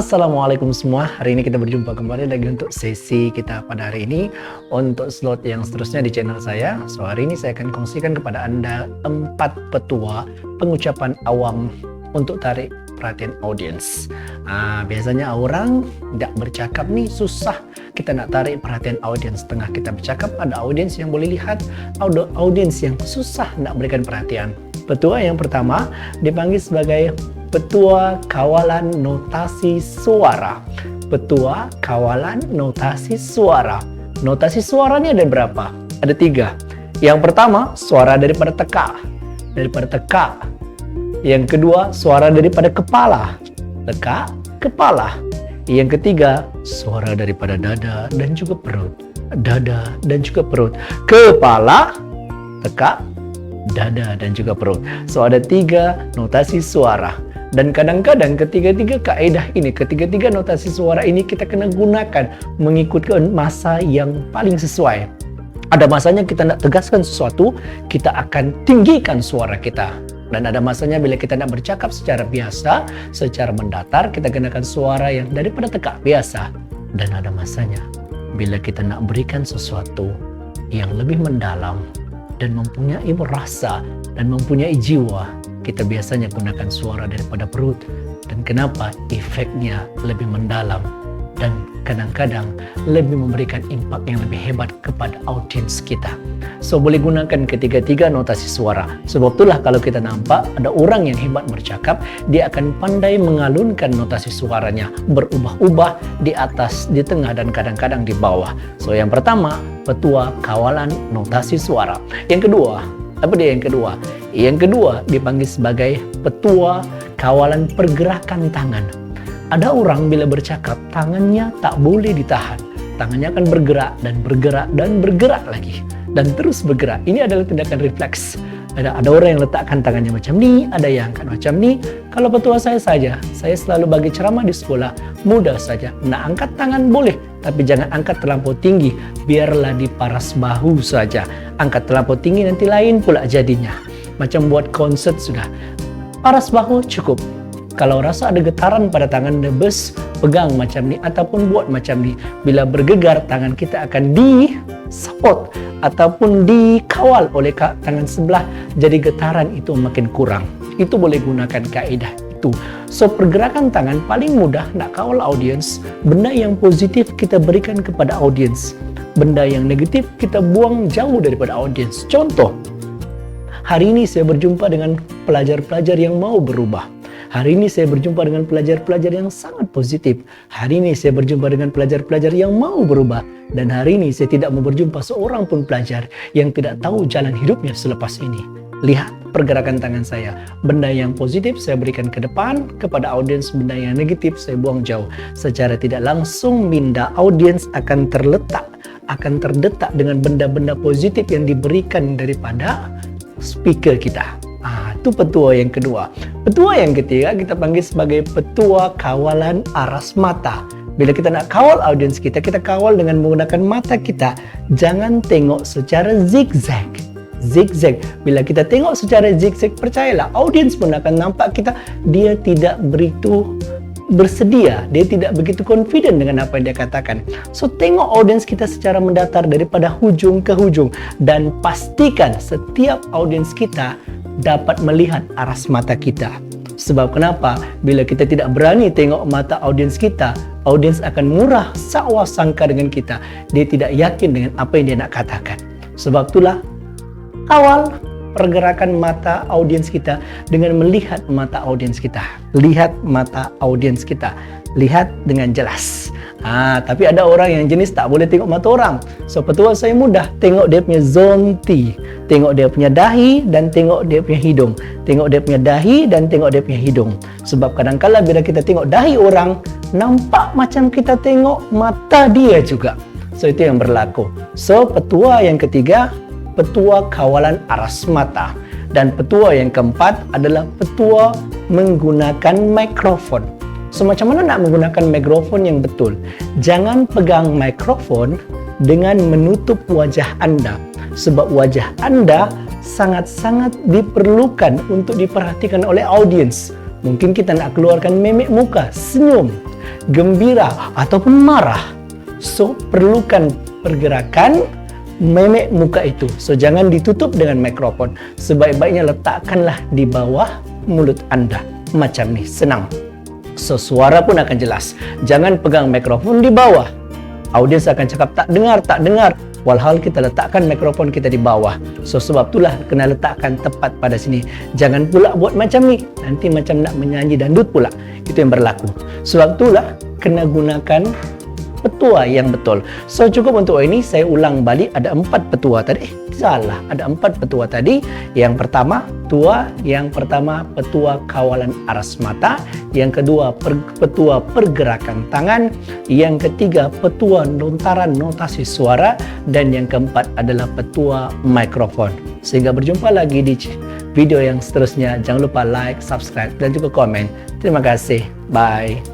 Assalamualaikum semua, hari ini kita berjumpa kembali lagi untuk sesi kita pada hari ini. Untuk slot yang seterusnya di channel saya, so hari ini saya akan kongsikan kepada Anda 4 petua pengucapan awam untuk tarik perhatian audiens. Biasanya orang tidak bercakap nih susah kita nak tarik perhatian audiens. Tengah kita bercakap ada audiens yang boleh lihat, ada audiens yang susah nak berikan perhatian. Petua yang pertama dipanggil sebagai Petua Kawalan Notasi Suara. Petua Kawalan Notasi Suara. Notasi suara ini ada berapa? Ada 3. Yang pertama, suara daripada teka. Daripada teka. Yang kedua, suara daripada kepala. Teka, kepala. Yang ketiga, suara daripada dada dan juga perut. Dada dan juga perut. Kepala, teka, dada dan juga perut. So ada 3 notasi suara. Dan kadang-kadang ketiga-tiga kaedah ini, ketiga-tiga notasi suara ini kita kena gunakan mengikutkan masa yang paling sesuai. Ada masanya kita nak tegaskan sesuatu, kita akan tinggikan suara kita. Dan ada masanya bila kita nak bercakap secara biasa, secara mendatar, kita gunakan suara yang daripada tekak biasa. Dan ada masanya bila kita nak berikan sesuatu yang lebih mendalam dan mempunyai rasa dan mempunyai jiwa, kita biasanya gunakan suara daripada perut. Dan kenapa? Efeknya lebih mendalam dan kadang-kadang lebih memberikan impak yang lebih hebat kepada audiens kita. So boleh gunakan ketiga-tiga notasi suara. Sebab itulah kalau kita nampak ada orang yang hebat bercakap, dia akan pandai mengalunkan notasi suaranya, berubah-ubah di atas, di tengah dan kadang-kadang di bawah. So yang pertama, petua kawalan notasi suara. Yang kedua, apa dia yang kedua? Yang kedua dipanggil sebagai petua kawalan pergerakan tangan. Ada orang bila bercakap, tangannya tak boleh ditahan. Tangannya akan bergerak dan bergerak dan bergerak lagi. Dan terus bergerak. Ini adalah tindakan refleks. Ada orang yang letakkan tangannya macam ni, ada yang angkat macam ni. Kalau petua saya saja, saya selalu bagi ceramah di sekolah, mudah saja. Nak angkat tangan boleh, tapi jangan angkat terlampau tinggi. Biarlah di paras bahu saja. Angkat terlampau tinggi nanti lain pula jadinya. Macam buat konsert sudah. Paras bahu cukup. Kalau rasa ada getaran pada tangan, nebus, pegang macam ni ataupun buat macam ni. Bila bergegar, tangan kita akan di-support ataupun dikawal oleh tangan sebelah. Jadi getaran itu makin kurang. Itu boleh gunakan kaedah itu. So pergerakan tangan paling mudah nak kawal audiens. Benda yang positif kita berikan kepada audiens. Benda yang negatif kita buang jauh daripada audiens. Contoh, hari ini saya berjumpa dengan pelajar-pelajar yang mau berubah. Hari ini saya berjumpa dengan pelajar-pelajar yang sangat positif. Hari ini saya berjumpa dengan pelajar-pelajar yang mau berubah. Dan hari ini saya tidak mau berjumpa seorang pun pelajar yang tidak tahu jalan hidupnya selepas ini. Lihat pergerakan tangan saya. Benda yang positif saya berikan ke depan kepada audiens, benda yang negatif saya buang jauh. Secara tidak langsung minda audiens akan terdetak dengan benda-benda positif yang diberikan daripada speaker kita. Itu petua yang kedua. Petua yang ketiga kita panggil sebagai petua kawalan aras mata. Bila kita nak kawal audiens kita, kita kawal dengan menggunakan mata kita. Jangan tengok secara zigzag. Zigzag. Bila kita tengok secara zigzag, percayalah audiens pun akan nampak kita, dia tidak begitu bersedia, dia tidak begitu confident dengan apa yang dia katakan. So tengok audiens kita secara mendatar daripada hujung ke hujung dan pastikan setiap audiens kita dapat melihat aras mata kita. Sebab kenapa? Bila kita tidak berani tengok mata audiens kita, audiens akan murah sakwa sangka dengan kita. Dia tidak yakin dengan apa yang dia nak katakan. Sebab itulah kawal pergerakan mata audiens kita dengan melihat mata audiens kita. Lihat mata audiens kita. Lihat dengan jelas. Tapi ada orang yang jenis tak boleh tengok mata orang. So petua saya mudah. Tengok dia punya zone T. Tengok dia punya dahi dan tengok dia punya hidung. Tengok dia punya dahi dan tengok dia punya hidung. Sebab kadang-kala bila kita tengok dahi orang, nampak macam kita tengok mata dia juga. So itu yang berlaku. So petua yang ketiga, petua kawalan aras mata. Dan petua yang keempat adalah petua menggunakan mikrofon. So macam mana nak menggunakan mikrofon yang betul? Jangan pegang mikrofon dengan menutup wajah anda. Sebab wajah anda sangat-sangat diperlukan untuk diperhatikan oleh audiens. Mungkin kita nak keluarkan memek muka, senyum. gembira ataupun marah. So, perlukan pergerakan memek muka itu. So, jangan ditutup dengan mikrofon. Sebaik-baiknya letakkanlah di bawah mulut Anda. Macam ni, senang. So, suara pun akan jelas. Jangan pegang mikrofon di bawah. Audiens akan cakap, tak dengar. Walhal kita letakkan mikrofon kita di bawah. So, sebab itulah kena letakkan tepat pada sini. Jangan pula buat macam ni. Nanti macam nak menyanyi dangdut pula. Itu yang berlaku. Sebab itulah kena gunakan petua yang betul. So, cukup untuk ini. Saya ulang balik. Ada 4 petua tadi. Salah. Ada 4 petua tadi. Yang pertama, petua kawalan aras mata. Yang kedua, petua pergerakan tangan. Yang ketiga, petua lontaran notasi suara. Dan yang keempat adalah petua mikrofon. Sehingga berjumpa lagi di video yang seterusnya. Jangan lupa like, subscribe dan juga komen. Terima kasih. Bye.